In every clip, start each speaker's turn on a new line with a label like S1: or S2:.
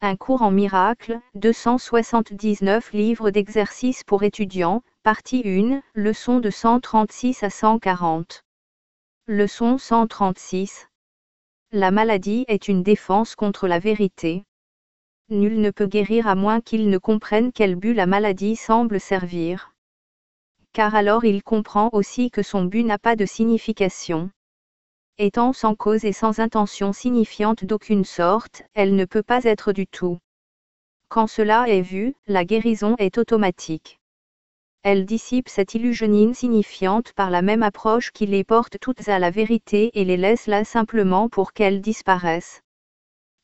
S1: Un cours en miracles, 279 livres d'exercices pour étudiants, partie 1, leçon de 136 à 140. Leçon 136. La maladie est une défense contre la vérité. Nul ne peut guérir à moins qu'il ne comprenne quel but la maladie semble servir. Car alors il comprend aussi que son but n'a pas de signification. Étant sans cause et sans intention signifiante d'aucune sorte, elle ne peut pas être du tout. Quand cela est vu, la guérison est automatique. Elle dissipe cette illusion insignifiante par la même approche qui les porte toutes à la vérité et les laisse là simplement pour qu'elles disparaissent.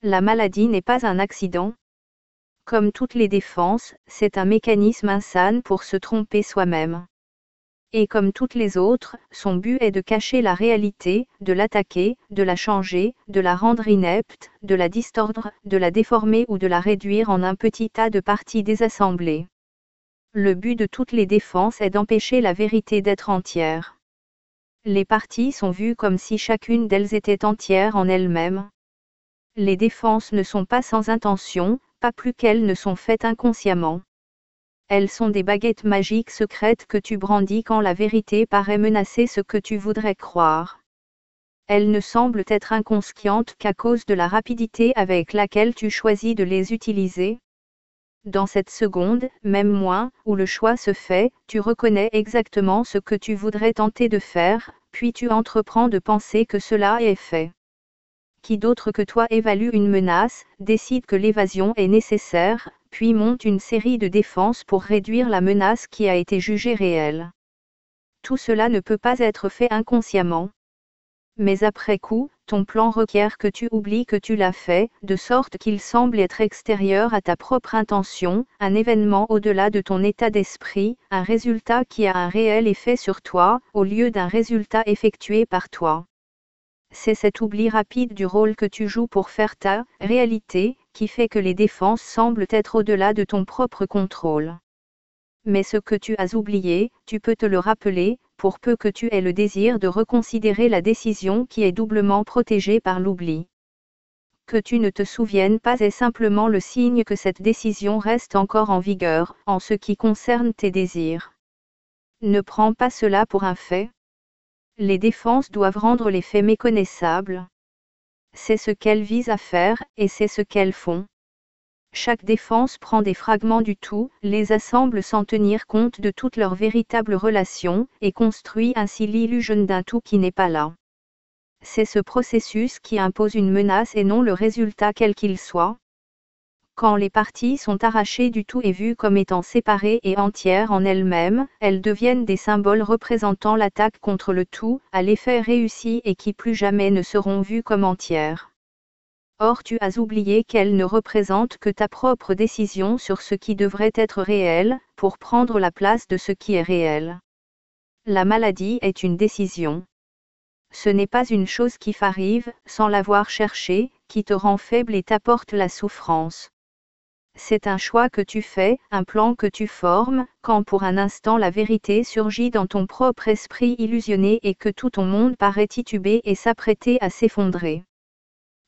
S1: La maladie n'est pas un accident. Comme toutes les défenses, c'est un mécanisme insane pour se tromper soi-même. Et comme toutes les autres, son but est de cacher la réalité, de l'attaquer, de la changer, de la rendre inepte, de la distordre, de la déformer ou de la réduire en un petit tas de parties désassemblées. Le but de toutes les défenses est d'empêcher la vérité d'être entière. Les parties sont vues comme si chacune d'elles était entière en elle-même. Les défenses ne sont pas sans intention, pas plus qu'elles ne sont faites inconsciemment. Elles sont des baguettes magiques secrètes que tu brandis quand la vérité paraît menacer ce que tu voudrais croire. Elles ne semblent être inconscientes qu'à cause de la rapidité avec laquelle tu choisis de les utiliser. Dans cette seconde, même moins, où le choix se fait, tu reconnais exactement ce que tu voudrais tenter de faire, puis tu entreprends de penser que cela est fait. Qui d'autre que toi évalue une menace, décide que l'évasion est nécessaire, puis monte une série de défenses pour réduire la menace qui a été jugée réelle. Tout cela ne peut pas être fait inconsciemment. Mais après coup, ton plan requiert que tu oublies que tu l'as fait, de sorte qu'il semble être extérieur à ta propre intention, un événement au-delà de ton état d'esprit, un résultat qui a un réel effet sur toi, au lieu d'un résultat effectué par toi. C'est cet oubli rapide du rôle que tu joues pour faire ta réalité, qui fait que les défenses semblent être au-delà de ton propre contrôle. Mais ce que tu as oublié, tu peux te le rappeler, pour peu que tu aies le désir de reconsidérer la décision qui est doublement protégée par l'oubli. Que tu ne te souviennes pas est simplement le signe que cette décision reste encore en vigueur, en ce qui concerne tes désirs. Ne prends pas cela pour un fait. Les défenses doivent rendre les faits méconnaissables. C'est ce qu'elles visent à faire, et c'est ce qu'elles font. Chaque défense prend des fragments du tout, les assemble sans tenir compte de toutes leurs véritables relations, et construit ainsi l'illusion d'un tout qui n'est pas là. C'est ce processus qui impose une menace et non le résultat quel qu'il soit. Quand les parties sont arrachées du tout et vues comme étant séparées et entières en elles-mêmes, elles deviennent des symboles représentant l'attaque contre le tout, à l'effet réussi et qui plus jamais ne seront vues comme entières. Or tu as oublié qu'elles ne représentent que ta propre décision sur ce qui devrait être réel, pour prendre la place de ce qui est réel. La maladie est une décision. Ce n'est pas une chose qui arrive, sans l'avoir cherchée, qui te rend faible et t'apporte la souffrance. C'est un choix que tu fais, un plan que tu formes, quand pour un instant la vérité surgit dans ton propre esprit illusionné et que tout ton monde paraît tituber et s'apprêter à s'effondrer.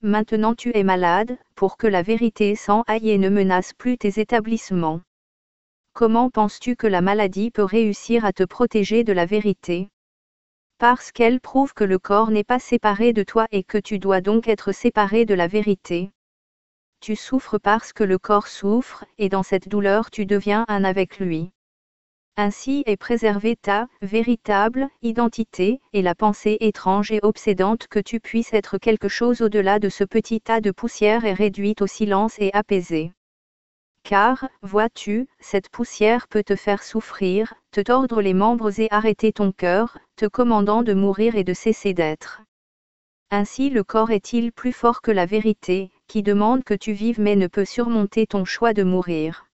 S1: Maintenant tu es malade, pour que la vérité s'en aille et ne menace plus tes établissements. Comment penses-tu que la maladie peut réussir à te protéger de la vérité ? Parce qu'elle prouve que le corps n'est pas séparé de toi et que tu dois donc être séparé de la vérité. Tu souffres parce que le corps souffre, et dans cette douleur tu deviens un avec lui. Ainsi est préservée ta véritable identité, et la pensée étrange et obsédante que tu puisses être quelque chose au-delà de ce petit tas de poussière est réduite au silence et apaisée. Car, vois-tu, cette poussière peut te faire souffrir, te tordre les membres et arrêter ton cœur, te commandant de mourir et de cesser d'être. Ainsi le corps est-il plus fort que la vérité, qui demande que tu vives mais ne peut surmonter ton choix de mourir.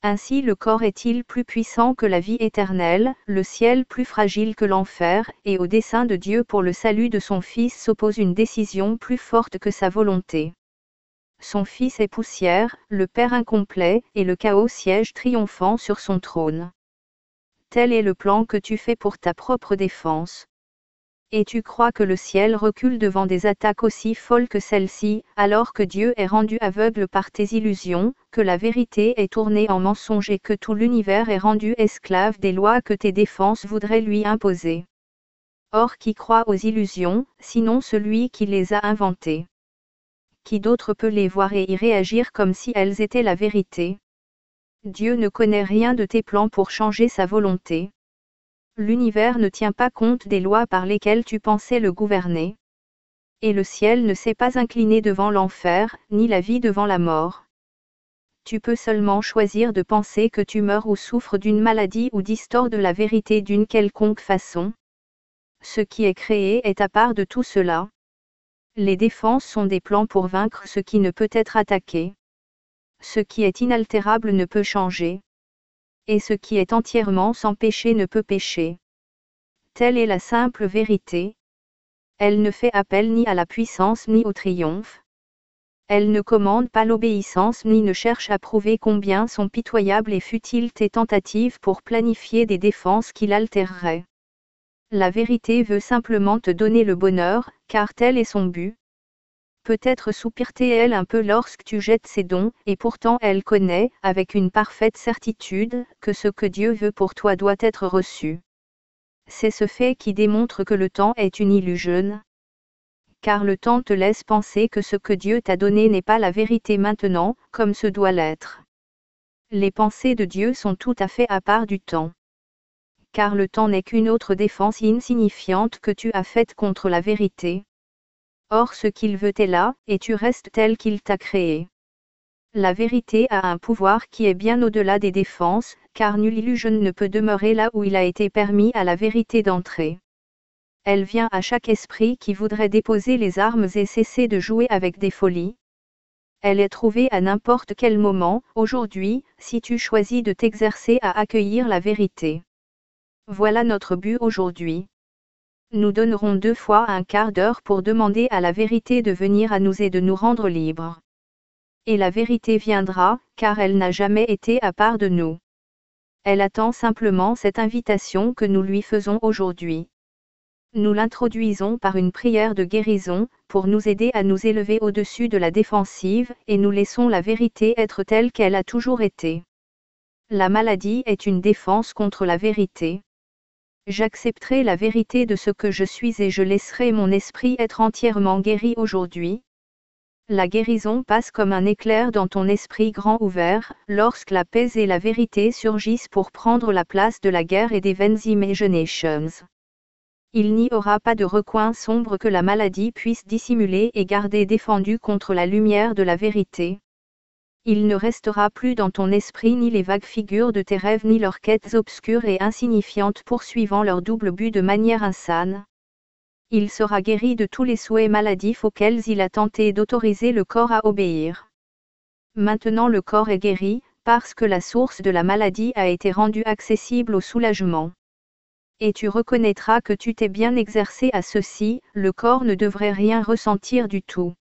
S1: Ainsi le corps est-il plus puissant que la vie éternelle, le ciel plus fragile que l'enfer, et au dessein de Dieu pour le salut de son Fils s'oppose une décision plus forte que sa volonté. Son Fils est poussière, le Père incomplet, et le chaos siège triomphant sur son trône. Tel est le plan que tu fais pour ta propre défense. Et tu crois que le ciel recule devant des attaques aussi folles que celles-ci, alors que Dieu est rendu aveugle par tes illusions, que la vérité est tournée en mensonge et que tout l'univers est rendu esclave des lois que tes défenses voudraient lui imposer. Or qui croit aux illusions, sinon celui qui les a inventées? Qui d'autre peut les voir et y réagir comme si elles étaient la vérité? Dieu ne connaît rien de tes plans pour changer sa volonté. L'univers ne tient pas compte des lois par lesquelles tu pensais le gouverner. Et le ciel ne s'est pas incliné devant l'enfer, ni la vie devant la mort. Tu peux seulement choisir de penser que tu meurs ou souffres d'une maladie ou distors de la vérité d'une quelconque façon. Ce qui est créé est à part de tout cela. Les défenses sont des plans pour vaincre ce qui ne peut être attaqué. Ce qui est inaltérable ne peut changer. Et ce qui est entièrement sans péché ne peut pécher. Telle est la simple vérité. Elle ne fait appel ni à la puissance ni au triomphe. Elle ne commande pas l'obéissance ni ne cherche à prouver combien sont pitoyables et futiles tes tentatives pour planifier des défenses qui l'altéreraient. La vérité veut simplement te donner le bonheur, car tel est son but. Peut-être soupire-t-elle un peu lorsque tu jettes ses dons, et pourtant elle connaît, avec une parfaite certitude, que ce que Dieu veut pour toi doit être reçu. C'est ce fait qui démontre que le temps est une illusion. Car le temps te laisse penser que ce que Dieu t'a donné n'est pas la vérité maintenant, comme ce doit l'être. Les pensées de Dieu sont tout à fait à part du temps. Car le temps n'est qu'une autre défense insignifiante que tu as faite contre la vérité. Or ce qu'il veut est là, et tu restes tel qu'il t'a créé. La vérité a un pouvoir qui est bien au-delà des défenses, car nulle illusion ne peut demeurer là où il a été permis à la vérité d'entrer. Elle vient à chaque esprit qui voudrait déposer les armes et cesser de jouer avec des folies. Elle est trouvée à n'importe quel moment, aujourd'hui, si tu choisis de t'exercer à accueillir la vérité. Voilà notre but aujourd'hui. Nous donnerons 2 fois un quart d'heure pour demander à la vérité de venir à nous et de nous rendre libres. Et la vérité viendra, car elle n'a jamais été à part de nous. Elle attend simplement cette invitation que nous lui faisons aujourd'hui. Nous l'introduisons par une prière de guérison, pour nous aider à nous élever au-dessus de la défensive, et nous laissons la vérité être telle qu'elle a toujours été. La maladie est une défense contre la vérité. J'accepterai la vérité de ce que je suis et je laisserai mon esprit être entièrement guéri aujourd'hui. La guérison passe comme un éclair dans ton esprit grand ouvert, lorsque la paix et la vérité surgissent pour prendre la place de la guerre et des vaines imaginations. Il n'y aura pas de recoin sombre que la maladie puisse dissimuler et garder défendu contre la lumière de la vérité. Il ne restera plus dans ton esprit ni les vagues figures de tes rêves ni leurs quêtes obscures et insignifiantes poursuivant leur double but de manière insane. Il sera guéri de tous les souhaits maladifs auxquels il a tenté d'autoriser le corps à obéir. Maintenant le corps est guéri, parce que la source de la maladie a été rendue accessible au soulagement. Et tu reconnaîtras que tu t'es bien exercé à ceci, le corps ne devrait rien ressentir du tout.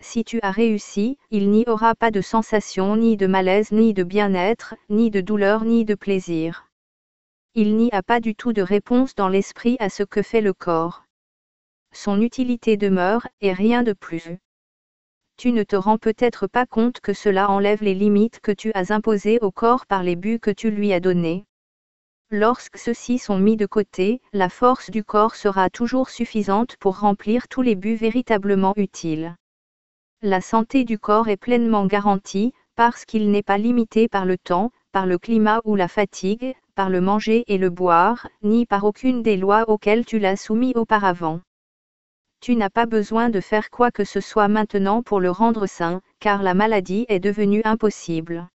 S1: Si tu as réussi, il n'y aura pas de sensation ni de malaise ni de bien-être, ni de douleur ni de plaisir. Il n'y a pas du tout de réponse dans l'esprit à ce que fait le corps. Son utilité demeure, et rien de plus. Tu ne te rends peut-être pas compte que cela enlève les limites que tu as imposées au corps par les buts que tu lui as donnés. Lorsque ceux-ci sont mis de côté, la force du corps sera toujours suffisante pour remplir tous les buts véritablement utiles. La santé du corps est pleinement garantie, parce qu'il n'est pas limité par le temps, par le climat ou la fatigue, par le manger et le boire, ni par aucune des lois auxquelles tu l'as soumis auparavant. Tu n'as pas besoin de faire quoi que ce soit maintenant pour le rendre sain, car la maladie est devenue impossible.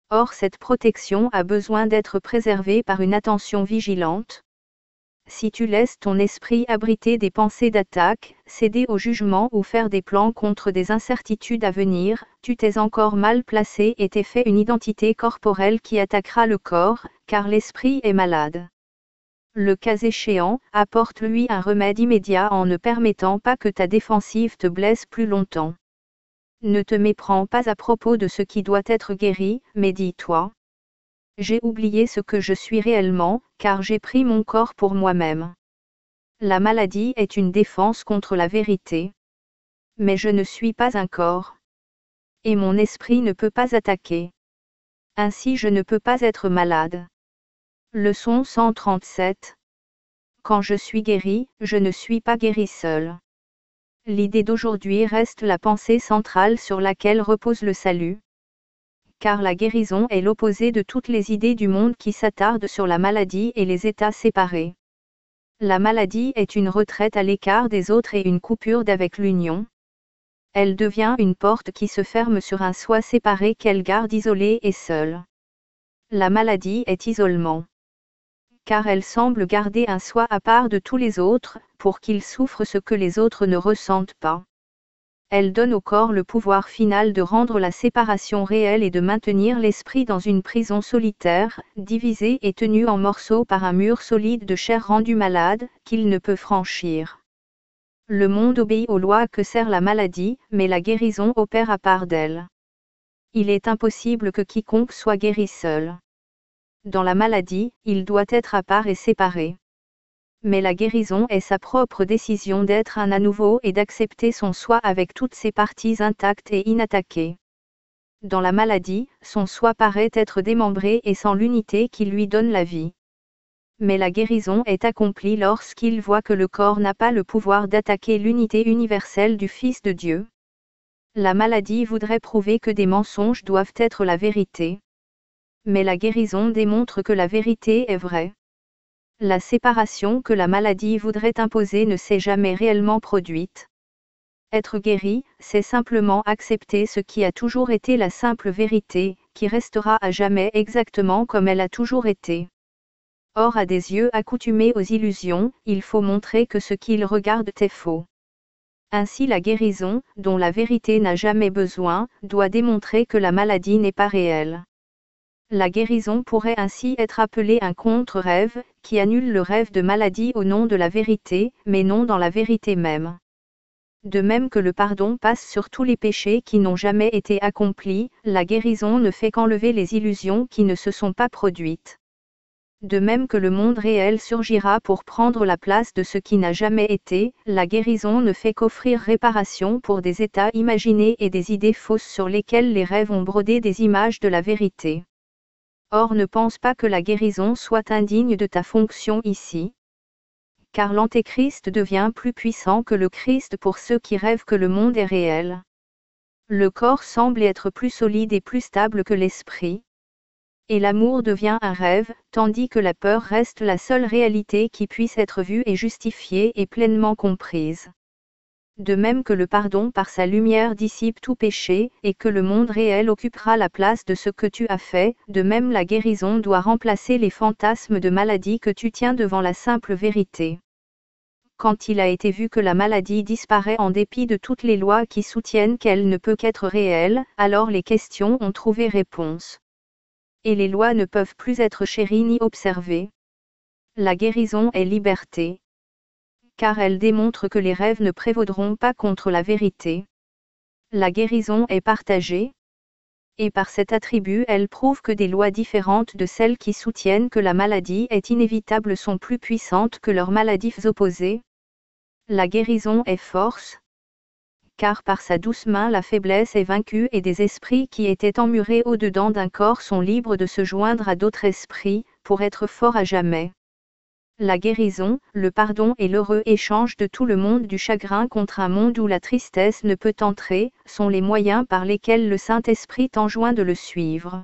S1: Or cette protection a besoin d'être préservée par une attention vigilante. Si tu laisses ton esprit abriter des pensées d'attaque, céder au jugement ou faire des plans contre des incertitudes à venir, tu t'es encore mal placé et t'es fait une identité corporelle qui attaquera le corps, car l'esprit est malade. Le cas échéant, apporte-lui un remède immédiat en ne permettant pas que ta défensive te blesse plus longtemps. Ne te méprends pas à propos de ce qui doit être guéri, mais dis-toi. J'ai oublié ce que je suis réellement, car j'ai pris mon corps pour moi-même. La maladie est une défense contre la vérité. Mais je ne suis pas un corps. Et mon esprit ne peut pas attaquer. Ainsi je ne peux pas être malade. Leçon 137. Quand je suis guéri, je ne suis pas guéri seul. L'idée d'aujourd'hui reste la pensée centrale sur laquelle repose le salut. Car la guérison est l'opposé de toutes les idées du monde qui s'attardent sur la maladie et les états séparés. La maladie est une retraite à l'écart des autres et une coupure d'avec l'union. Elle devient une porte qui se ferme sur un soi séparé qu'elle garde isolé et seul. La maladie est isolement. Car elle semble garder un soi à part de tous les autres, pour qu'il souffre ce que les autres ne ressentent pas. Elle donne au corps le pouvoir final de rendre la séparation réelle et de maintenir l'esprit dans une prison solitaire, divisée et tenue en morceaux par un mur solide de chair rendue malade, qu'il ne peut franchir. Le monde obéit aux lois que sert la maladie, mais la guérison opère à part d'elle. Il est impossible que quiconque soit guéri seul. Dans la maladie, il doit être à part et séparé. Mais la guérison est sa propre décision d'être un à nouveau et d'accepter son soi avec toutes ses parties intactes et inattaquées. Dans la maladie, son soi paraît être démembré et sans l'unité qui lui donne la vie. Mais la guérison est accomplie lorsqu'il voit que le corps n'a pas le pouvoir d'attaquer l'unité universelle du Fils de Dieu. La maladie voudrait prouver que des mensonges doivent être la vérité. Mais la guérison démontre que la vérité est vraie. La séparation que la maladie voudrait imposer ne s'est jamais réellement produite. Être guéri, c'est simplement accepter ce qui a toujours été la simple vérité, qui restera à jamais exactement comme elle a toujours été. Or à des yeux accoutumés aux illusions, il faut montrer que ce qu'ils regardent est faux. Ainsi la guérison, dont la vérité n'a jamais besoin, doit démontrer que la maladie n'est pas réelle. La guérison pourrait ainsi être appelée un contre-rêve, qui annule le rêve de maladie au nom de la vérité, mais non dans la vérité même. De même que le pardon passe sur tous les péchés qui n'ont jamais été accomplis, la guérison ne fait qu'enlever les illusions qui ne se sont pas produites. De même que le monde réel surgira pour prendre la place de ce qui n'a jamais été, la guérison ne fait qu'offrir réparation pour des états imaginés et des idées fausses sur lesquelles les rêves ont brodé des images de la vérité. Or ne pense pas que la guérison soit indigne de ta fonction ici. Car l'Antéchrist devient plus puissant que le Christ pour ceux qui rêvent que le monde est réel. Le corps semble être plus solide et plus stable que l'esprit. Et l'amour devient un rêve, tandis que la peur reste la seule réalité qui puisse être vue et justifiée et pleinement comprise. De même que le pardon par sa lumière dissipe tout péché, et que le monde réel occupera la place de ce que tu as fait, de même la guérison doit remplacer les fantasmes de maladie que tu tiens devant la simple vérité. Quand il a été vu que la maladie disparaît en dépit de toutes les lois qui soutiennent qu'elle ne peut qu'être réelle, alors les questions ont trouvé réponse. Et les lois ne peuvent plus être chéries ni observées. La guérison est liberté. Car elle démontre que les rêves ne prévaudront pas contre la vérité. La guérison est partagée. Et par cet attribut elle prouve que des lois différentes de celles qui soutiennent que la maladie est inévitable sont plus puissantes que leurs maladies opposées. La guérison est force. Car par sa douce main la faiblesse est vaincue et des esprits qui étaient emmurés au-dedans d'un corps sont libres de se joindre à d'autres esprits, pour être forts à jamais. La guérison, le pardon et l'heureux échange de tout le monde du chagrin contre un monde où la tristesse ne peut entrer, sont les moyens par lesquels le Saint-Esprit t'enjoint de le suivre.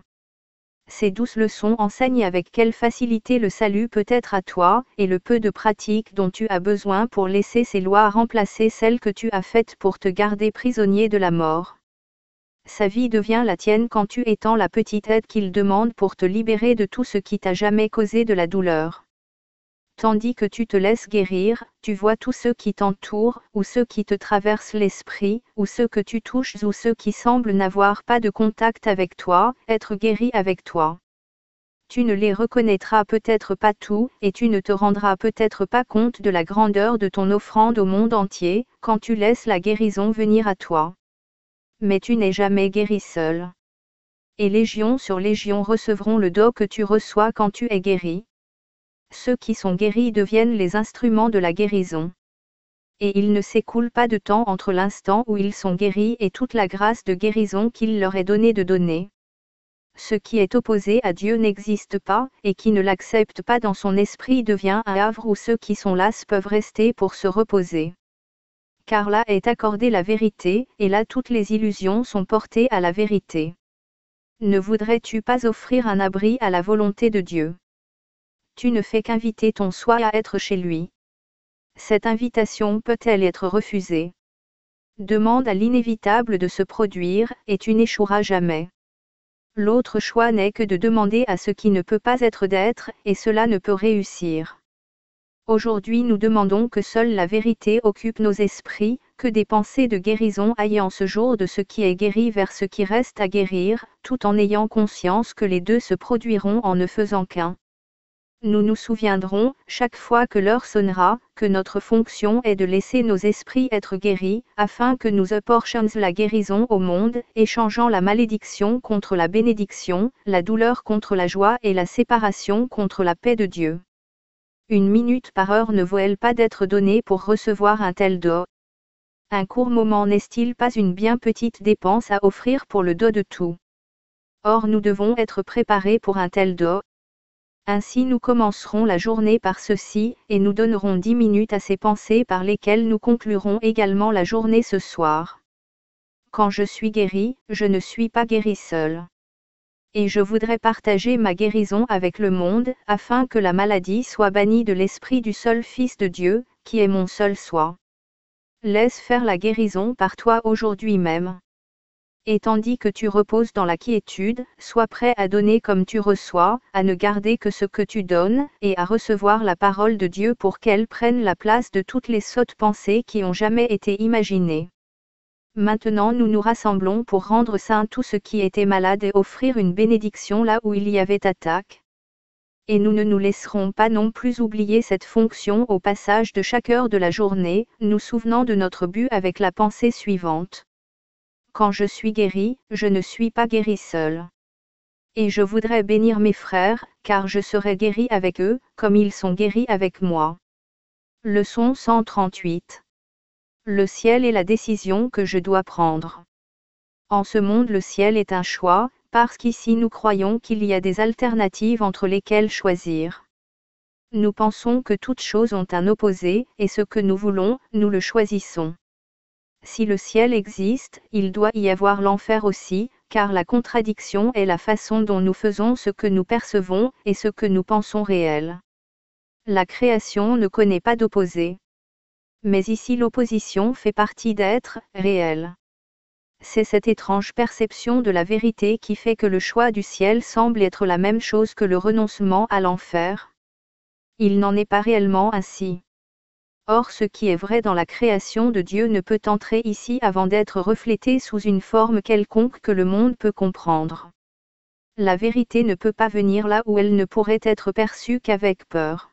S1: Ces douces leçons enseignent avec quelle facilité le salut peut être à toi, et le peu de pratique dont tu as besoin pour laisser ces lois remplacer celles que tu as faites pour te garder prisonnier de la mort. Sa vie devient la tienne quand tu étends la petite aide qu'il demande pour te libérer de tout ce qui t'a jamais causé de la douleur. Tandis que tu te laisses guérir, tu vois tous ceux qui t'entourent, ou ceux qui te traversent l'esprit, ou ceux que tu touches ou ceux qui semblent n'avoir pas de contact avec toi, être guéris avec toi. Tu ne les reconnaîtras peut-être pas tous, et tu ne te rendras peut-être pas compte de la grandeur de ton offrande au monde entier, quand tu laisses la guérison venir à toi. Mais tu n'es jamais guéri seul. Et légion sur légion recevront le don que tu reçois quand tu es guéri. ceux qui sont guéris deviennent les instruments de la guérison. Et il ne s'écoule pas de temps entre l'instant où ils sont guéris et toute la grâce de guérison qu'il leur est donné de donner. Ce qui est opposé à Dieu n'existe pas, et qui ne l'accepte pas dans son esprit devient un havre où ceux qui sont las peuvent rester pour se reposer. Car là est accordée la vérité, et là toutes les illusions sont portées à la vérité. Ne voudrais-tu pas offrir un abri à la volonté de Dieu? Tu ne fais qu'inviter ton soi à être chez lui. Cette invitation peut-elle être refusée? Demande à l'inévitable de se produire, et tu n'échoueras jamais. L'autre choix n'est que de demander à ce qui ne peut pas être d'être, et cela ne peut réussir. Aujourd'hui nous demandons que seule la vérité occupe nos esprits, que des pensées de guérison aillent en ce jour de ce qui est guéri vers ce qui reste à guérir, tout en ayant conscience que les deux se produiront en ne faisant qu'un. Nous nous souviendrons, chaque fois que l'heure sonnera, que notre fonction est de laisser nos esprits être guéris, afin que nous apportions la guérison au monde, échangeant la malédiction contre la bénédiction, la douleur contre la joie et la séparation contre la paix de Dieu. 1 minute par heure ne vaut-elle pas d'être donnée pour recevoir un tel don? Un court moment n'est-il pas une bien petite dépense à offrir pour le dos de tout? Or nous devons être préparés pour un tel don. Ainsi nous commencerons la journée par ceci, et nous donnerons 10 minutes à ces pensées par lesquelles nous conclurons également la journée ce soir. Quand je suis guéri, je ne suis pas guéri seul. Et je voudrais partager ma guérison avec le monde, afin que la maladie soit bannie de l'esprit du seul Fils de Dieu, qui est mon seul soi. Laisse faire la guérison par toi aujourd'hui même. Et tandis que tu reposes dans la quiétude, sois prêt à donner comme tu reçois, à ne garder que ce que tu donnes, et à recevoir la parole de Dieu pour qu'elle prenne la place de toutes les sottes pensées qui ont jamais été imaginées. Maintenant nous nous rassemblons pour rendre saint tout ce qui était malade et offrir une bénédiction là où il y avait attaque. Et nous ne nous laisserons pas non plus oublier cette fonction au passage de chaque heure de la journée, nous souvenant de notre but avec la pensée suivante. Quand je suis guéri, je ne suis pas guéri seul. Et je voudrais bénir mes frères, car je serai guéri avec eux, comme ils sont guéris avec moi. Leçon 138. Le ciel est la décision que je dois prendre. En ce monde le ciel est un choix, parce qu'ici nous croyons qu'il y a des alternatives entre lesquelles choisir. Nous pensons que toutes choses ont un opposé, et ce que nous voulons, nous le choisissons. Si le ciel existe, il doit y avoir l'enfer aussi, car la contradiction est la façon dont nous faisons ce que nous percevons, et ce que nous pensons réel. La création ne connaît pas d'opposé. Mais ici l'opposition fait partie d'être réel. C'est cette étrange perception de la vérité qui fait que le choix du ciel semble être la même chose que le renoncement à l'enfer. Il n'en est pas réellement ainsi. Or ce qui est vrai dans la création de Dieu ne peut entrer ici avant d'être reflété sous une forme quelconque que le monde peut comprendre. La vérité ne peut pas venir là où elle ne pourrait être perçue qu'avec peur.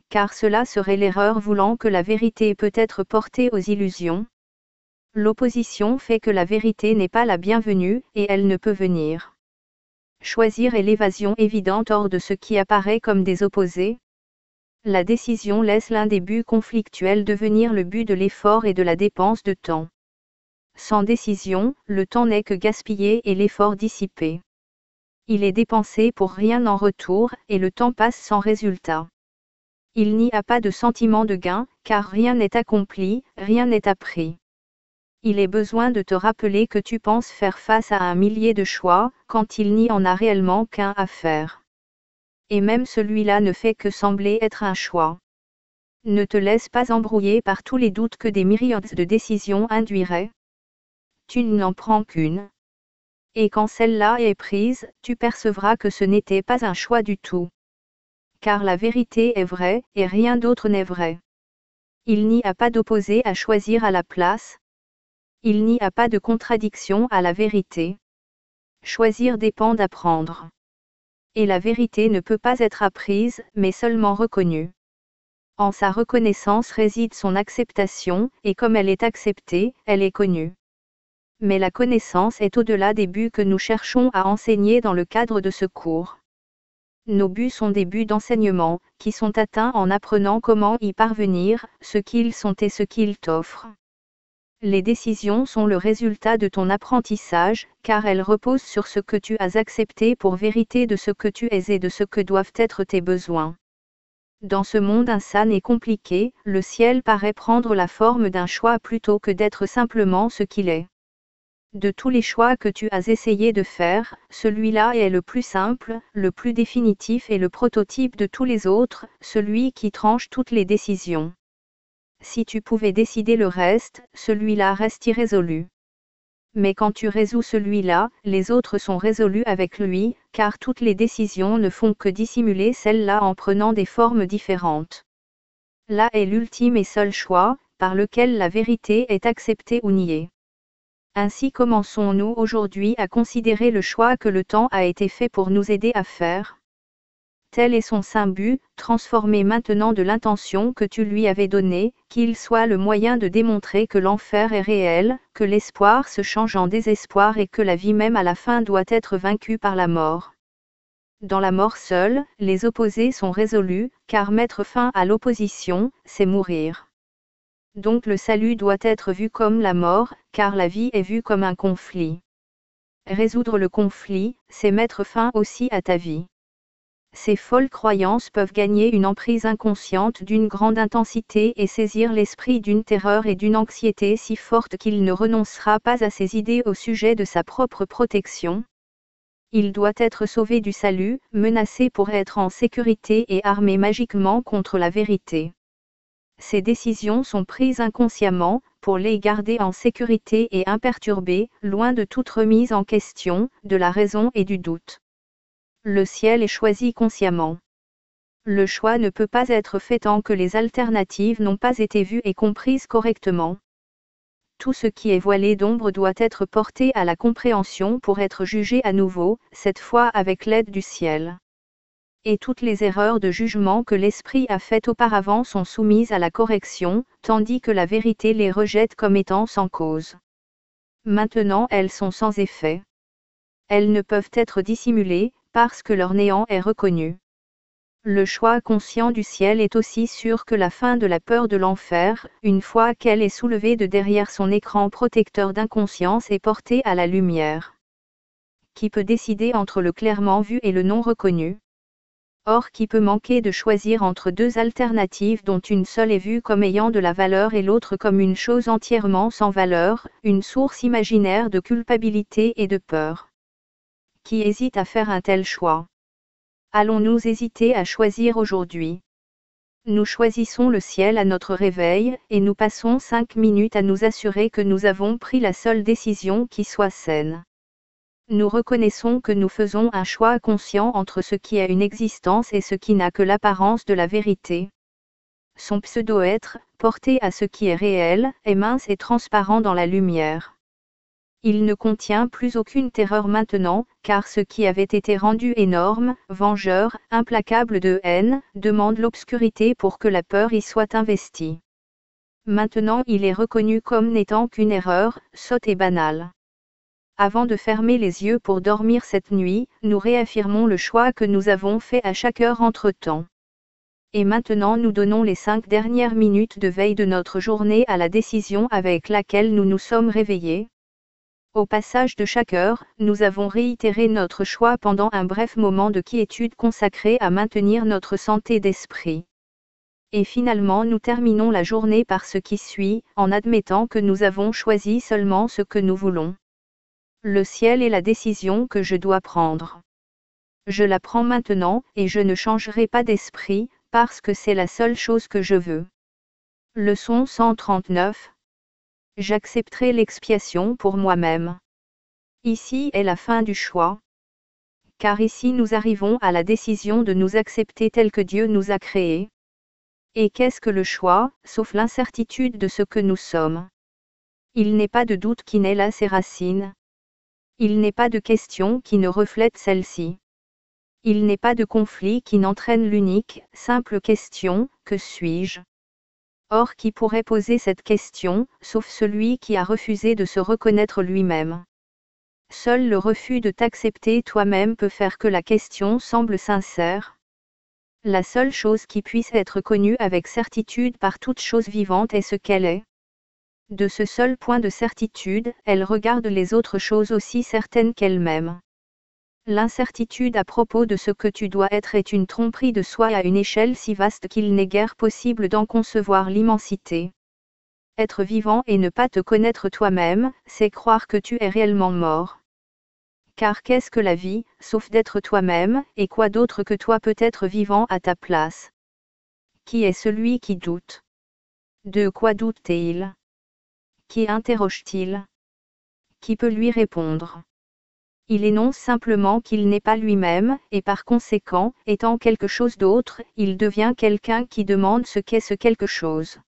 S1: Car cela serait l'erreur voulant que la vérité peut être portée aux illusions. L'opposition fait que la vérité n'est pas la bienvenue, et elle ne peut venir. Choisir est l'évasion évidente hors de ce qui apparaît comme des opposés. La décision laisse l'un des buts conflictuels devenir le but de l'effort et de la dépense de temps. Sans décision, le temps n'est que gaspillé et l'effort dissipé. Il est dépensé pour rien en retour, et le temps passe sans résultat. Il n'y a pas de sentiment de gain, car rien n'est accompli, rien n'est appris. Il est besoin de te rappeler que tu penses faire face à un millier de choix, quand il n'y en a réellement qu'un à faire. Et même celui-là ne fait que sembler être un choix. Ne te laisse pas embrouiller par tous les doutes que des myriades de décisions induiraient. Tu n'en prends qu'une. Et quand celle-là est prise, tu percevras que ce n'était pas un choix du tout. Car la vérité est vraie, et rien d'autre n'est vrai. Il n'y a pas d'opposé à choisir à la place. Il n'y a pas de contradiction à la vérité. Choisir dépend d'apprendre. Et la vérité ne peut pas être apprise, mais seulement reconnue. En sa reconnaissance réside son acceptation, et comme elle est acceptée, elle est connue. Mais la connaissance est au-delà des buts que nous cherchons à enseigner dans le cadre de ce cours. Nos buts sont des buts d'enseignement, qui sont atteints en apprenant comment y parvenir, ce qu'ils sont et ce qu'ils t'offrent. Les décisions sont le résultat de ton apprentissage, car elles reposent sur ce que tu as accepté pour vérité de ce que tu es et de ce que doivent être tes besoins. Dans ce monde insane et compliqué, le ciel paraît prendre la forme d'un choix plutôt que d'être simplement ce qu'il est. De tous les choix que tu as essayé de faire, celui-là est le plus simple, le plus définitif et le prototype de tous les autres, celui qui tranche toutes les décisions. Si tu pouvais décider le reste, celui-là reste irrésolu. Mais quand tu résous celui-là, les autres sont résolus avec lui, car toutes les décisions ne font que dissimuler celle-là en prenant des formes différentes. Là est l'ultime et seul choix, par lequel la vérité est acceptée ou niée. Ainsi commençons-nous aujourd'hui à considérer le choix que le temps a été fait pour nous aider à faire. Tel est son saint but, transformer maintenant de l'intention que tu lui avais donnée, qu'il soit le moyen de démontrer que l'enfer est réel, que l'espoir se change en désespoir et que la vie même à la fin doit être vaincue par la mort. Dans la mort seule, les opposés sont résolus, car mettre fin à l'opposition, c'est mourir. Donc le salut doit être vu comme la mort, car la vie est vue comme un conflit. Résoudre le conflit, c'est mettre fin aussi à ta vie. Ces folles croyances peuvent gagner une emprise inconsciente d'une grande intensité et saisir l'esprit d'une terreur et d'une anxiété si forte qu'il ne renoncera pas à ses idées au sujet de sa propre protection. Il doit être sauvé du salut, menacé pour être en sécurité et armé magiquement contre la vérité. Ces décisions sont prises inconsciemment, pour les garder en sécurité et imperturbées, loin de toute remise en question, de la raison et du doute. Le ciel est choisi consciemment. Le choix ne peut pas être fait tant que les alternatives n'ont pas été vues et comprises correctement. Tout ce qui est voilé d'ombre doit être porté à la compréhension pour être jugé à nouveau, cette fois avec l'aide du ciel. Et toutes les erreurs de jugement que l'esprit a faites auparavant sont soumises à la correction, tandis que la vérité les rejette comme étant sans cause. Maintenant elles sont sans effet. Elles ne peuvent être dissimulées, parce que leur néant est reconnu. Le choix conscient du ciel est aussi sûr que la fin de la peur de l'enfer, une fois qu'elle est soulevée de derrière son écran protecteur d'inconscience et portée à la lumière. Qui peut décider entre le clairement vu et le non reconnu? Or qui peut manquer de choisir entre deux alternatives dont une seule est vue comme ayant de la valeur et l'autre comme une chose entièrement sans valeur, une source imaginaire de culpabilité et de peur? Qui hésite à faire un tel choix? Allons-nous hésiter à choisir aujourd'hui? Nous choisissons le ciel à notre réveil, et nous passons 5 minutes à nous assurer que nous avons pris la seule décision qui soit saine. Nous reconnaissons que nous faisons un choix conscient entre ce qui a une existence et ce qui n'a que l'apparence de la vérité. Son pseudo-être, porté à ce qui est réel, est mince et transparent dans la lumière. Il ne contient plus aucune terreur maintenant, car ce qui avait été rendu énorme, vengeur, implacable de haine, demande l'obscurité pour que la peur y soit investie. Maintenant il est reconnu comme n'étant qu'une erreur, sotte et banale. Avant de fermer les yeux pour dormir cette nuit, nous réaffirmons le choix que nous avons fait à chaque heure entre-temps. Et maintenant nous donnons les 5 dernières minutes de veille de notre journée à la décision avec laquelle nous nous sommes réveillés. Au passage de chaque heure, nous avons réitéré notre choix pendant un bref moment de quiétude consacré à maintenir notre santé d'esprit. Et finalement nous terminons la journée par ce qui suit, en admettant que nous avons choisi seulement ce que nous voulons. Le ciel est la décision que je dois prendre. Je la prends maintenant, et je ne changerai pas d'esprit, parce que c'est la seule chose que je veux. Leçon 139. J'accepterai l'expiation pour moi-même. Ici est la fin du choix. Car ici nous arrivons à la décision de nous accepter tel que Dieu nous a créés. Et qu'est-ce que le choix, sauf l'incertitude de ce que nous sommes? Il n'est pas de doute qui n'ait là ses racines. Il n'est pas de question qui ne reflète celle-ci. Il n'est pas de conflit qui n'entraîne l'unique, simple question, que suis-je? Or qui pourrait poser cette question, sauf celui qui a refusé de se reconnaître lui-même? Seul le refus de t'accepter toi-même peut faire que la question semble sincère. La seule chose qui puisse être connue avec certitude par toute chose vivante est ce qu'elle est. De ce seul point de certitude, elle regarde les autres choses aussi certaines qu'elle-même. L'incertitude à propos de ce que tu dois être est une tromperie de soi à une échelle si vaste qu'il n'est guère possible d'en concevoir l'immensité. Être vivant et ne pas te connaître toi-même, c'est croire que tu es réellement mort. Car qu'est-ce que la vie, sauf d'être toi-même, et quoi d'autre que toi peut être vivant à ta place? Qui est celui qui doute? De quoi doute-t-il? Qui interroge-t-il? Qui peut lui répondre? Il énonce simplement qu'il n'est pas lui-même, et par conséquent, étant quelque chose d'autre, il devient quelqu'un qui demande ce qu'est ce quelque chose.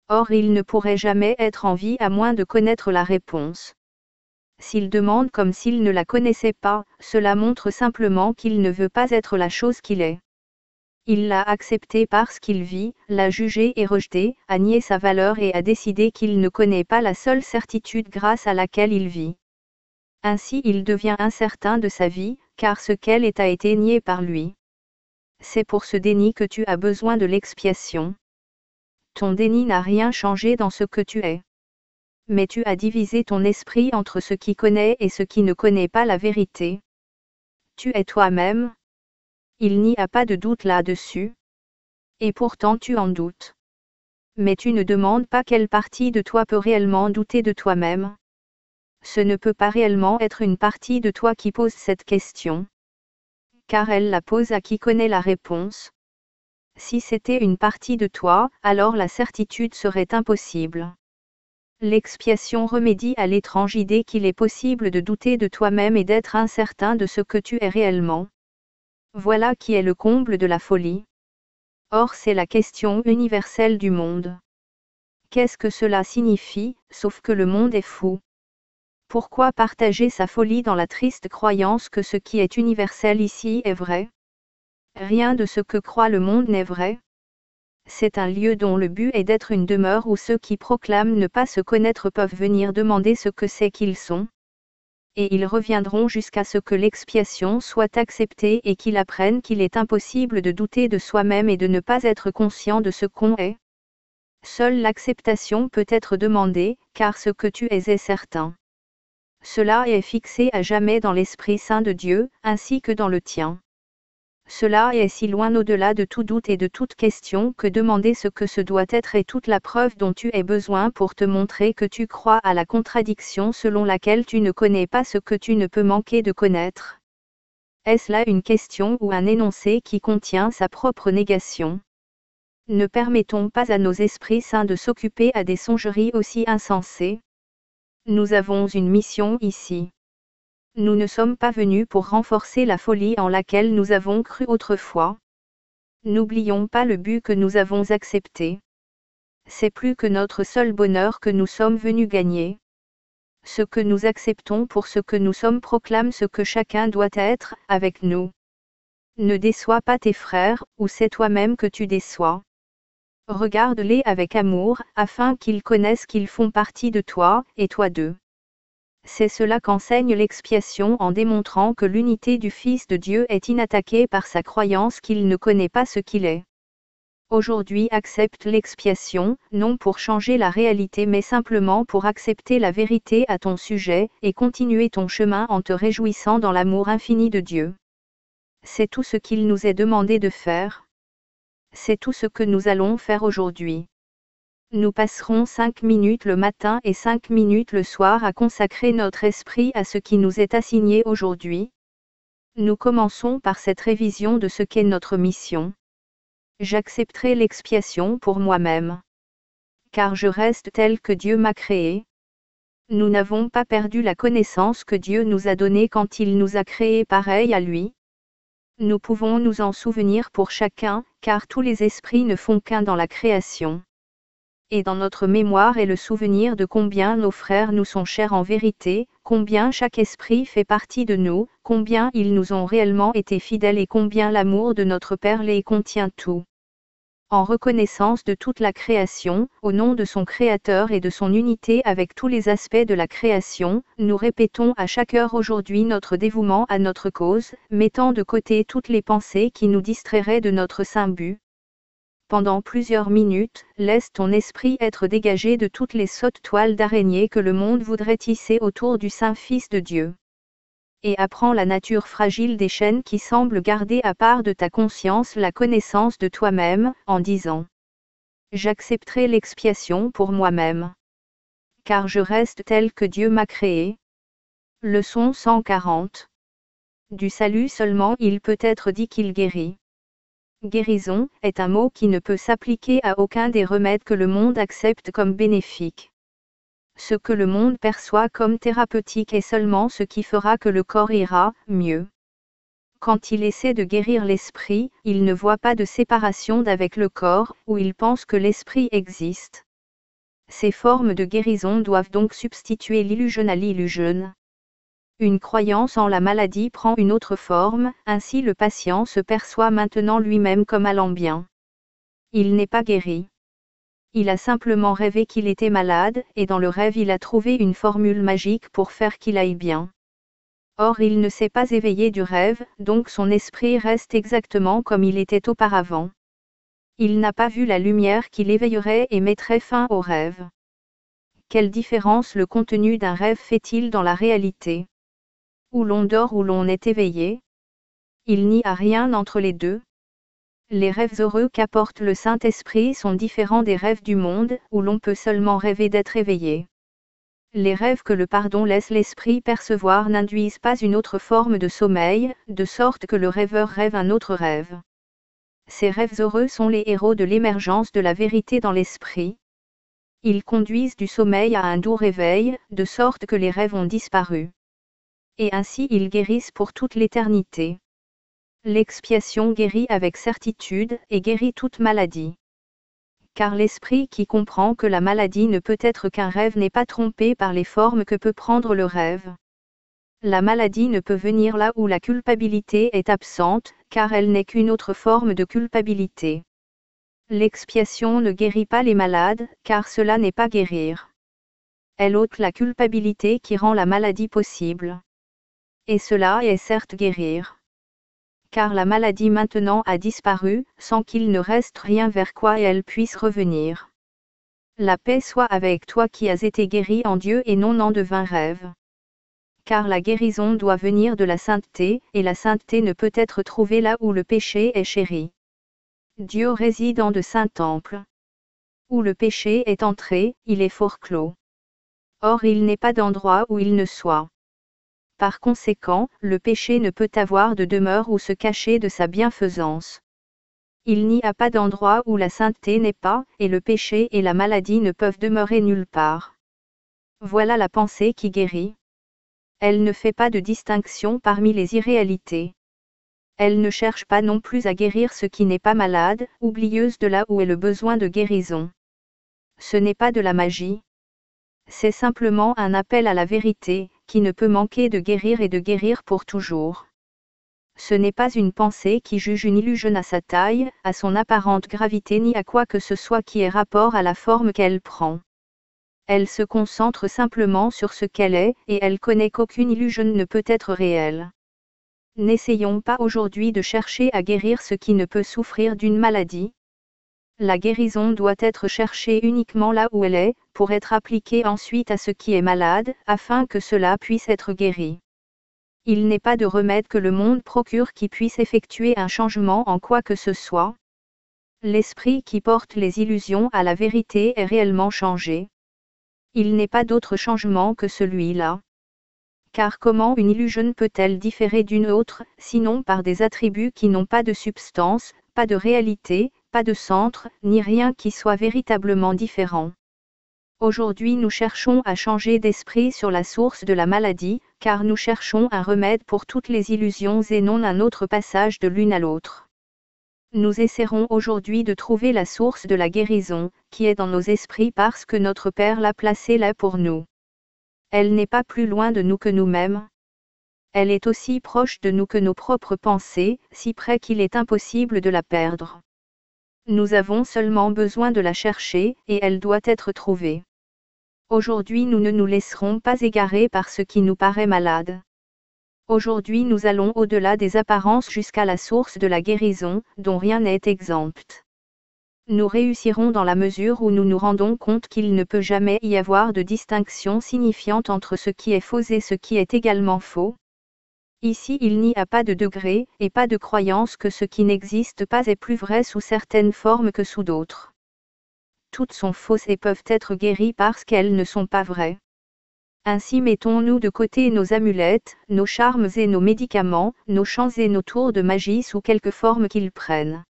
S1: Or il ne pourrait jamais être en vie à moins de connaître la réponse. S'il demande comme s'il ne la connaissait pas, cela montre simplement qu'il ne veut pas être la chose qu'il est. Il l'a acceptée parce qu'il vit, l'a jugée et rejetée, a nié sa valeur et a décidé qu'il ne connaît pas la seule certitude grâce à laquelle il vit. Ainsi il devient incertain de sa vie, car ce qu'elle est a été nié par lui. C'est pour ce déni que tu as besoin de l'expiation. Ton déni n'a rien changé dans ce que tu es. Mais tu as divisé ton esprit entre ce qui connaît et ce qui ne connaît pas la vérité. Tu es toi-même. Il n'y a pas de doute là-dessus. Et pourtant tu en doutes. Mais tu ne demandes pas quelle partie de toi peut réellement douter de toi-même. Ce ne peut pas réellement être une partie de toi qui pose cette question. Car elle la pose à qui connaît la réponse. Si c'était une partie de toi, alors la certitude serait impossible. L'expiation remédie à l'étrange idée qu'il est possible de douter de toi-même et d'être incertain de ce que tu es réellement. Voilà qui est le comble de la folie. Or c'est la question universelle du monde. Qu'est-ce que cela signifie, sauf que le monde est fou? Pourquoi partager sa folie dans la triste croyance que ce qui est universel ici est vrai? Rien de ce que croit le monde n'est vrai. C'est un lieu dont le but est d'être une demeure où ceux qui proclament ne pas se connaître peuvent venir demander ce que c'est qu'ils sont. Et ils reviendront jusqu'à ce que l'expiation soit acceptée et qu'ils apprennent qu'il est impossible de douter de soi-même et de ne pas être conscient de ce qu'on est. Seule l'acceptation peut être demandée, car ce que tu es est certain. Cela est fixé à jamais dans l'Esprit Saint de Dieu, ainsi que dans le tien. Cela est si loin au-delà de tout doute et de toute question que demander ce que ce doit être est toute la preuve dont tu aies besoin pour te montrer que tu crois à la contradiction selon laquelle tu ne connais pas ce que tu ne peux manquer de connaître. Est-ce là une question ou un énoncé qui contient sa propre négation? Ne permettons pas à nos esprits saints de s'occuper à des songeries aussi insensées. Nous avons une mission ici. Nous ne sommes pas venus pour renforcer la folie en laquelle nous avons cru autrefois. N'oublions pas le but que nous avons accepté. C'est plus que notre seul bonheur que nous sommes venus gagner. Ce que nous acceptons pour ce que nous sommes proclame ce que chacun doit être, avec nous. Ne déçois pas tes frères, ou c'est toi-même que tu déçois. Regarde-les avec amour, afin qu'ils connaissent qu'ils font partie de toi, et toi d'eux. C'est cela qu'enseigne l'expiation en démontrant que l'unité du Fils de Dieu est inattaquée par sa croyance qu'il ne connaît pas ce qu'il est. Aujourd'hui accepte l'expiation, non pour changer la réalité mais simplement pour accepter la vérité à ton sujet, et continuer ton chemin en te réjouissant dans l'amour infini de Dieu. C'est tout ce qu'il nous est demandé de faire. C'est tout ce que nous allons faire aujourd'hui. Nous passerons 5 minutes le matin et 5 minutes le soir à consacrer notre esprit à ce qui nous est assigné aujourd'hui. Nous commençons par cette révision de ce qu'est notre mission. J'accepterai l'expiation pour moi-même. Car je reste tel que Dieu m'a créé. Nous n'avons pas perdu la connaissance que Dieu nous a donnée quand il nous a créés pareil à lui. Nous pouvons nous en souvenir pour chacun, car tous les esprits ne font qu'un dans la création. Et dans notre mémoire est le souvenir de combien nos frères nous sont chers en vérité, combien chaque esprit fait partie de nous, combien ils nous ont réellement été fidèles et combien l'amour de notre Père les contient tout. En reconnaissance de toute la création, au nom de son Créateur et de son unité avec tous les aspects de la création, nous répétons à chaque heure aujourd'hui notre dévouement à notre cause, mettant de côté toutes les pensées qui nous distrairaient de notre saint but. Pendant plusieurs minutes, laisse ton esprit être dégagé de toutes les sottes toiles d'araignée que le monde voudrait tisser autour du Saint Fils de Dieu. Et apprends la nature fragile des chaînes qui semblent garder à part de ta conscience la connaissance de toi-même, en disant « J'accepterai l'expiation pour moi-même. Car je reste tel que Dieu m'a créé. » Leçon 140. Du salut seulement il peut être dit qu'il guérit. Guérison est un mot qui ne peut s'appliquer à aucun des remèdes que le monde accepte comme bénéfiques. Ce que le monde perçoit comme thérapeutique est seulement ce qui fera que le corps ira mieux. Quand il essaie de guérir l'esprit, il ne voit pas de séparation d'avec le corps, ou il pense que l'esprit existe. Ces formes de guérison doivent donc substituer l'illusion à l'illusion. Une croyance en la maladie prend une autre forme, ainsi le patient se perçoit maintenant lui-même comme allant bien. Il n'est pas guéri. Il a simplement rêvé qu'il était malade, et dans le rêve il a trouvé une formule magique pour faire qu'il aille bien. Or il ne s'est pas éveillé du rêve, donc son esprit reste exactement comme il était auparavant. Il n'a pas vu la lumière qui l'éveillerait et mettrait fin au rêve. Quelle différence le contenu d'un rêve fait-il dans la réalité? Où l'on dort ou l'on est éveillé? Il n'y a rien entre les deux. Les rêves heureux qu'apporte le Saint-Esprit sont différents des rêves du monde, où l'on peut seulement rêver d'être éveillé. Les rêves que le pardon laisse l'esprit percevoir n'induisent pas une autre forme de sommeil, de sorte que le rêveur rêve un autre rêve. Ces rêves heureux sont les héros de l'émergence de la vérité dans l'esprit. Ils conduisent du sommeil à un doux réveil, de sorte que les rêves ont disparu. Et ainsi ils guérissent pour toute l'éternité. L'expiation guérit avec certitude et guérit toute maladie. Car l'esprit qui comprend que la maladie ne peut être qu'un rêve n'est pas trompé par les formes que peut prendre le rêve. La maladie ne peut venir là où la culpabilité est absente, car elle n'est qu'une autre forme de culpabilité. L'expiation ne guérit pas les malades, car cela n'est pas guérir. Elle ôte la culpabilité qui rend la maladie possible. Et cela est certes guérir. Car la maladie maintenant a disparu, sans qu'il ne reste rien vers quoi elle puisse revenir. La paix soit avec toi qui as été guéri en Dieu et non en de vains rêves. Car la guérison doit venir de la sainteté, et la sainteté ne peut être trouvée là où le péché est chéri. Dieu réside en de saints temples. Où le péché est entré, il est fort clos. Or il n'est pas d'endroit où il ne soit. Par conséquent, le péché ne peut avoir de demeure ou se cacher de sa bienfaisance. Il n'y a pas d'endroit où la sainteté n'est pas, et le péché et la maladie ne peuvent demeurer nulle part. Voilà la pensée qui guérit. Elle ne fait pas de distinction parmi les irréalités. Elle ne cherche pas non plus à guérir ce qui n'est pas malade, oublieuse de là où est le besoin de guérison. Ce n'est pas de la magie. C'est simplement un appel à la vérité, qui ne peut manquer de guérir et de guérir pour toujours. Ce n'est pas une pensée qui juge une illusion à sa taille, à son apparente gravité ni à quoi que ce soit qui ait rapport à la forme qu'elle prend. Elle se concentre simplement sur ce qu'elle est, et elle connaît qu'aucune illusion ne peut être réelle. N'essayons pas aujourd'hui de chercher à guérir ce qui ne peut souffrir d'une maladie. La guérison doit être cherchée uniquement là où elle est, pour être appliquée ensuite à ce qui est malade, afin que cela puisse être guéri. Il n'est pas de remède que le monde procure qui puisse effectuer un changement en quoi que ce soit. L'esprit qui porte les illusions à la vérité est réellement changé. Il n'est pas d'autre changement que celui-là. Car comment une illusion peut-elle différer d'une autre, sinon par des attributs qui n'ont pas de substance, pas de réalité, pas de centre, ni rien qui soit véritablement différent. Aujourd'hui nous cherchons à changer d'esprit sur la source de la maladie, car nous cherchons un remède pour toutes les illusions et non un autre passage de l'une à l'autre. Nous essaierons aujourd'hui de trouver la source de la guérison, qui est dans nos esprits parce que notre Père l'a placée là pour nous. Elle n'est pas plus loin de nous que nous-mêmes. Elle est aussi proche de nous que nos propres pensées, si près qu'il est impossible de la perdre. Nous avons seulement besoin de la chercher, et elle doit être trouvée. Aujourd'hui nous ne nous laisserons pas égarer par ce qui nous paraît malade. Aujourd'hui nous allons au-delà des apparences jusqu'à la source de la guérison, dont rien n'est exempt. Nous réussirons dans la mesure où nous nous rendons compte qu'il ne peut jamais y avoir de distinction signifiante entre ce qui est faux et ce qui est également faux. Ici il n'y a pas de degré, et pas de croyance que ce qui n'existe pas est plus vrai sous certaines formes que sous d'autres. Toutes sont fausses et peuvent être guéries parce qu'elles ne sont pas vraies. Ainsi mettons-nous de côté nos amulettes, nos charmes et nos médicaments, nos chants et nos tours de magie sous quelque forme qu'ils prennent.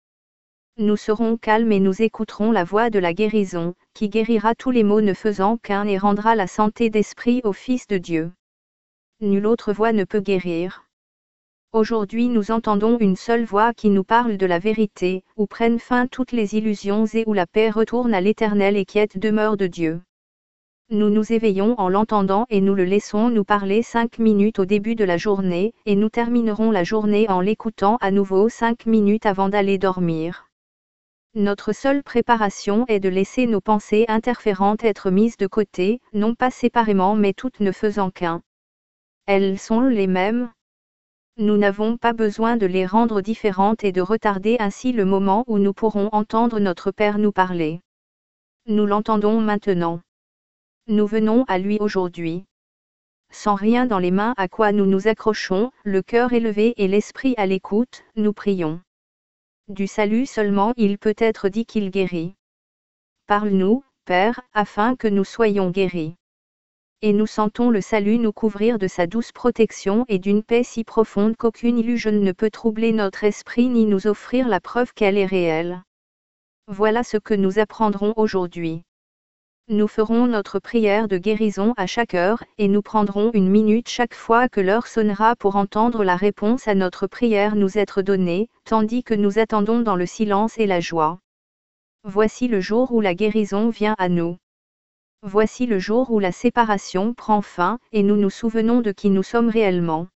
S1: Nous serons calmes et nous écouterons la voix de la guérison, qui guérira tous les maux ne faisant qu'un et rendra la santé d'esprit au Fils de Dieu. Nulle autre voix ne peut guérir. Aujourd'hui nous entendons une seule voix qui nous parle de la vérité, où prennent fin toutes les illusions et où la paix retourne à l'éternelle et quiète demeure de Dieu. Nous nous éveillons en l'entendant et nous le laissons nous parler 5 minutes au début de la journée, et nous terminerons la journée en l'écoutant à nouveau 5 minutes avant d'aller dormir. Notre seule préparation est de laisser nos pensées interférentes être mises de côté, non pas séparément mais toutes ne faisant qu'un. Elles sont les mêmes. Nous n'avons pas besoin de les rendre différentes et de retarder ainsi le moment où nous pourrons entendre notre Père nous parler. Nous l'entendons maintenant. Nous venons à lui aujourd'hui. Sans rien dans les mains à quoi nous nous accrochons, le cœur élevé et l'esprit à l'écoute, nous prions. Du salut seulement il peut être dit qu'il guérit. Parle-nous, Père, afin que nous soyons guéris. Et nous sentons le salut nous couvrir de sa douce protection et d'une paix si profonde qu'aucune illusion ne peut troubler notre esprit ni nous offrir la preuve qu'elle est réelle. Voilà ce que nous apprendrons aujourd'hui. Nous ferons notre prière de guérison à chaque heure, et nous prendrons 1 minute chaque fois que l'heure sonnera pour entendre la réponse à notre prière nous être donnée, tandis que nous attendons dans le silence et la joie. Voici le jour où la guérison vient à nous. Voici le jour où la séparation prend fin, et nous nous souvenons de qui nous sommes réellement.